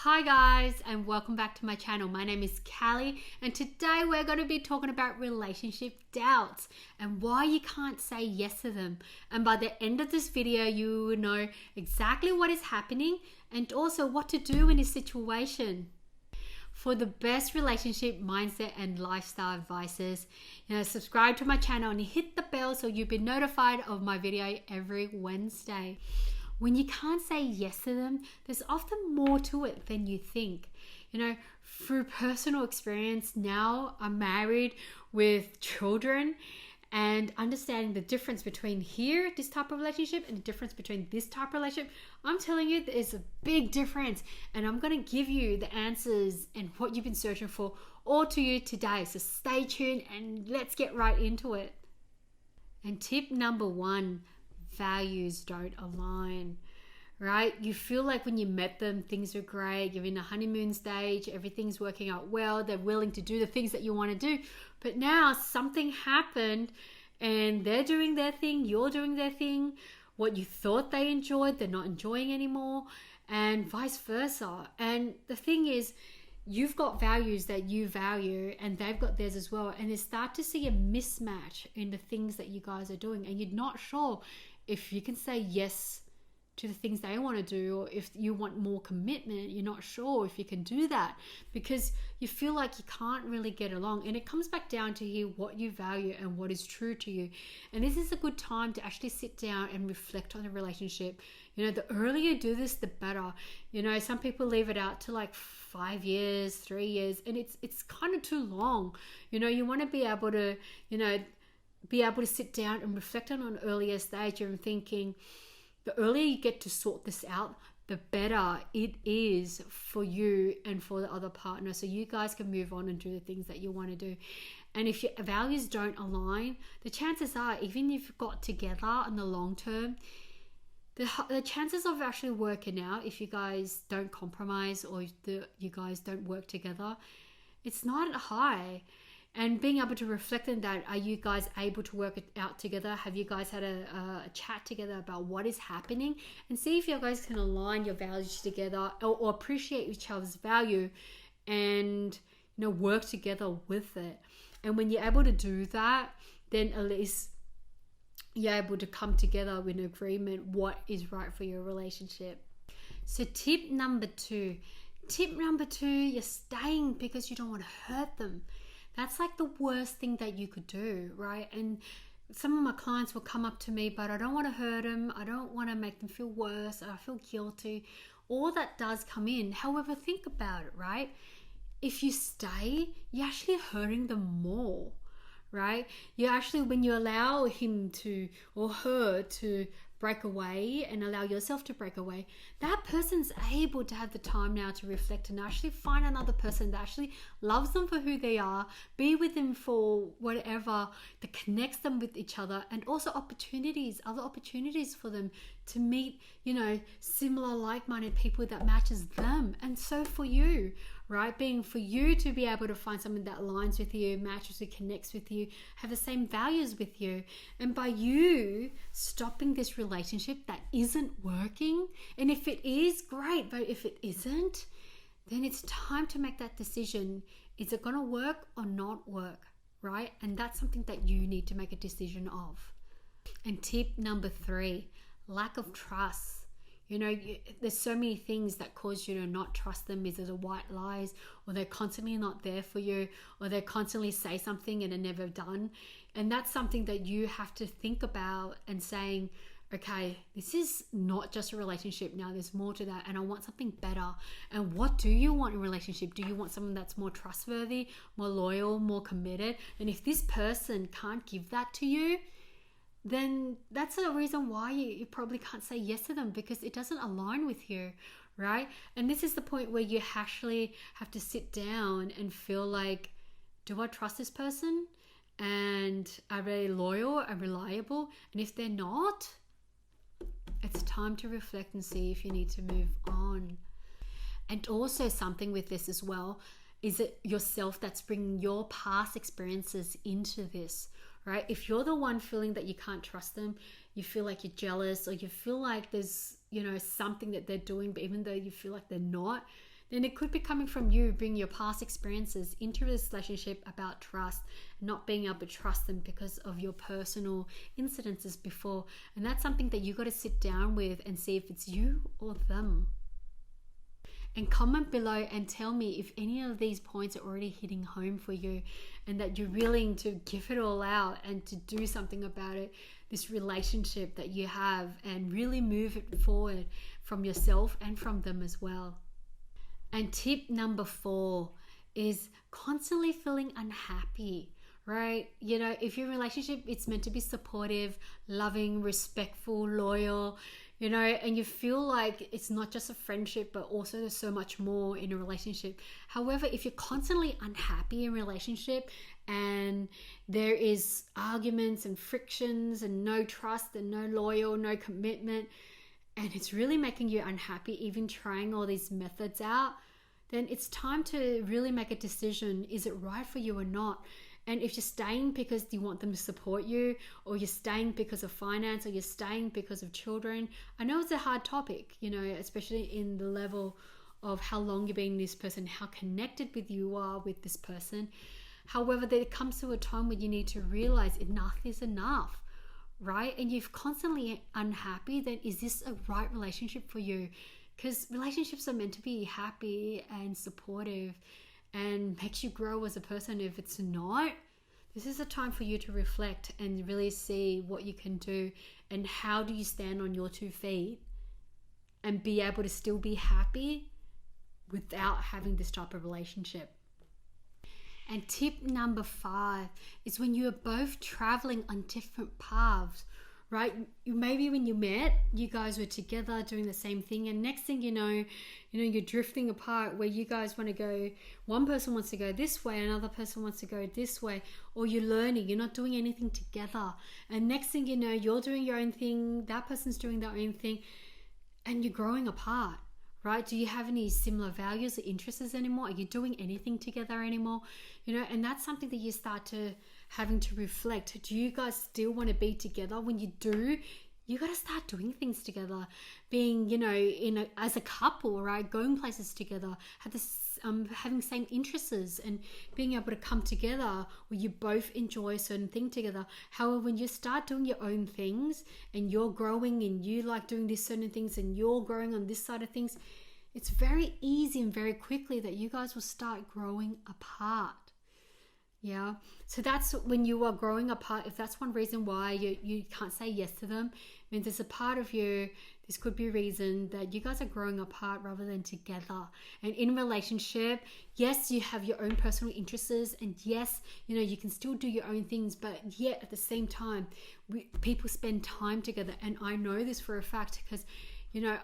Hi guys, and welcome back to my channel. My name is Callie, and today we're going to be talking about relationship doubts and why you can't say yes to them. And by the end of this video, you will know exactly what is happening and also what to do in this situation. For the best relationship mindset and lifestyle advices, subscribe to my channel and hit the bell so you'll be notified of my video every Wednesday. When you can't say yes to them, there's often more to it than you think. Through personal experience, now I'm married with children, and understanding the difference between this type of relationship and the difference between this type of relationship, I'm telling you there's a big difference, and I'm going to give you the answers and what you've been searching for all to you today. So stay tuned and let's get right into it. And tip number 1, values don't align, right? You feel like when you met them, things are great. You're in the honeymoon stage. Everything's working out well. They're willing to do the things that you want to do. But now something happened and they're doing their thing. You're doing their thing. What you thought they enjoyed, they're not enjoying anymore, and vice versa. And the thing is, you've got values that you value and they've got theirs as well. And you start to see a mismatch in the things that you guys are doing. And you're not sure if you can say yes to the things they want to do, or if you want more commitment, you're not sure if you can do that because you feel like you can't really get along. And it comes back down to here what you value and what is true to you. And this is a good time to actually sit down and reflect on the relationship. The earlier you do this, the better. Some people leave it out to like 5 years, 3 years, and it's kind of too long. You want to be able to sit down and reflect on an earlier stage and thinking, the earlier you get to sort this out, the better it is for you and for the other partner, so you guys can move on and do the things that you want to do. And if your values don't align, the chances are, even if you've got together in the long term, the chances of actually working out, if you guys don't compromise or you guys don't work together, it's not high. And being able to reflect on that, are you guys able to work it out together? Have you guys had a chat together about what is happening? And see if you guys can align your values together or appreciate each other's value and work together with it. And when you're able to do that, then at least you're able to come together with an agreement what is right for your relationship. So tip number 2, you're staying because you don't want to hurt them. That's like the worst thing that you could do, right? And some of my clients will come up to me, but I don't want to hurt them. I don't want to make them feel worse. I feel guilty. All that does come in. However, think about it, right? If you stay, you're actually hurting them more, right? You actually, when you allow him to or her to break away and allow yourself to break away, that person's able to have the time now to reflect and actually find another person that actually loves them for who they are, be with them for whatever that connects them with each other, and also other opportunities for them to meet, similar like-minded people that matches them. And so for you, right, being for you to be able to find someone that aligns with you, matches you, connects with you, have the same values with you. And by you stopping this relationship that isn't working, and if it is, great, but if it isn't, then it's time to make that decision. Is it going to work or not work, right? And that's something that you need to make a decision of. And tip number 3, lack of trust. There's so many things that cause you to not trust them. Is it a white lies, or they're constantly not there for you, or they constantly say something and are never done. And that's something that you have to think about and saying, okay, this is not just a relationship now. There's more to that, and I want something better. And what do you want in a relationship? Do you want someone that's more trustworthy, more loyal, more committed? And if this person can't give that to you, then that's the reason why you probably can't say yes to them, because it doesn't align with you, right? And this is the point where you actually have to sit down and feel like, do I trust this person? And are they loyal and reliable? And if they're not, it's time to reflect and see if you need to move on. And also something with this as well, is it yourself that's bringing your past experiences into this, right? If you're the one feeling that you can't trust them, you feel like you're jealous, or you feel like there's, something that they're doing, but even though you feel like they're not, then it could be coming from you bringing your past experiences into this relationship about trust, not being able to trust them because of your personal incidences before. And that's something that you got to sit down with and see if it's you or them. And comment below and tell me if any of these points are already hitting home for you and that you're willing to give it all out and to do something about it, this relationship that you have, and really move it forward from yourself and from them as well. And tip number 4 is constantly feeling unhappy, right? You know, if your relationship, it's meant to be supportive, loving, respectful, loyal, you know, and you feel like it's not just a friendship, but also there's so much more in a relationship. However, if you're constantly unhappy in a relationship and there is arguments and frictions and no trust and no loyal, no commitment, and it's really making you unhappy, even trying all these methods out, then it's time to really make a decision. Is it right for you or not? And if you're staying because you want them to support you, or you're staying because of finance, or you're staying because of children, I know it's a hard topic, you know, especially in the level of how long you've been with this person, how connected with you are with this person. However, there comes to a time when you need to realize enough is enough, right? And you're constantly unhappy, then is this a right relationship for you? Because relationships are meant to be happy and supportive and makes you grow as a person. If it's not, this is a time for you to reflect and really see what you can do and how do you stand on your 2 feet and be able to still be happy without having this type of relationship. And tip number 5 is when you are both traveling on different paths, right? Maybe when you met, you guys were together doing the same thing, and next thing you know, you're drifting apart where you guys want to go, one person wants to go this way, another person wants to go this way, or you're learning, you're not doing anything together, and next thing you know, you're doing your own thing, that person's doing their own thing, and you're growing apart, right? Do you have any similar values or interests anymore? Are you doing anything together anymore? You know, and that's something that you start to having to reflect. Do you guys still want to be together? When you do, you got to start doing things together, being, you know, as a couple, right? Going places together, having same interests and being able to come together where you both enjoy a certain thing together. However, when you start doing your own things and you're growing and you like doing these certain things and you're growing on this side of things, it's very easy and very quickly that you guys will start growing apart. Yeah, so that's when you are growing apart. If that's one reason why you can't say yes to them, means there's a part of you, this could be a reason that you guys are growing apart rather than together. And in a relationship, yes, you have your own personal interests, and yes, you know, you can still do your own things, but yet at the same time, people spend time together. And I know this for a fact because, you know,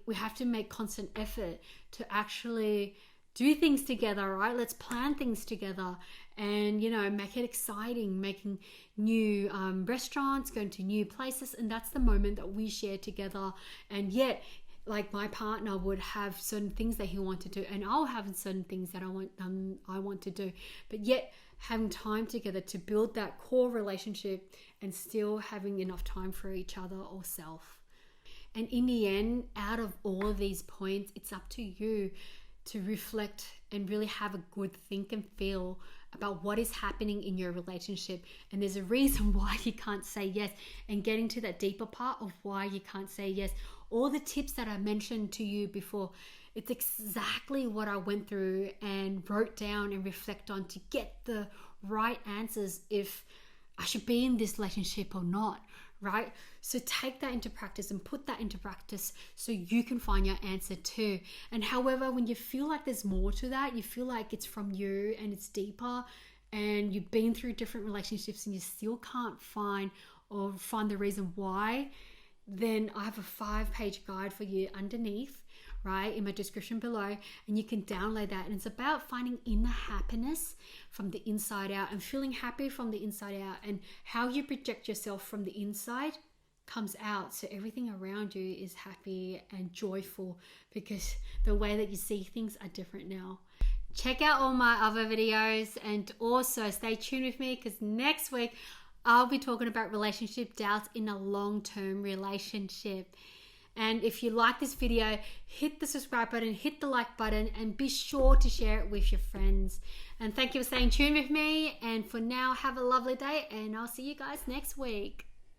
we have to make constant effort to actually do things together, right? Let's plan things together and, you know, make it exciting, making new restaurants, going to new places. And that's the moment that we share together. And yet, like, my partner would have certain things that he wanted to do, and I'll have certain things that I want to do. But yet, having time together to build that core relationship and still having enough time for each other or self. And in the end, out of all of these points, it's up to you to reflect and really have a good think and feel about what is happening in your relationship. And there's a reason why you can't say yes, and getting to that deeper part of why you can't say yes. All the tips that I mentioned to you before, it's exactly what I went through and wrote down and reflect on to get the right answers if I should be in this relationship or not, right? So take that into practice and put that into practice so you can find your answer too. And however, when you feel like there's more to that, you feel like it's from you and it's deeper, and you've been through different relationships and you still can't find the reason why, then I have a 5-page guide for you underneath, right, in my description below, and you can download that. And it's about finding inner happiness from the inside out and feeling happy from the inside out, and how you project yourself from the inside comes out, so everything around you is happy and joyful because the way that you see things are different now. Check out all my other videos, and also stay tuned with me because next week I'll be talking about relationship doubts in a long-term relationship. And if you like this video, hit the subscribe button, hit the like button, and be sure to share it with your friends. And thank you for staying tuned with me. And for now, have a lovely day, and I'll see you guys next week.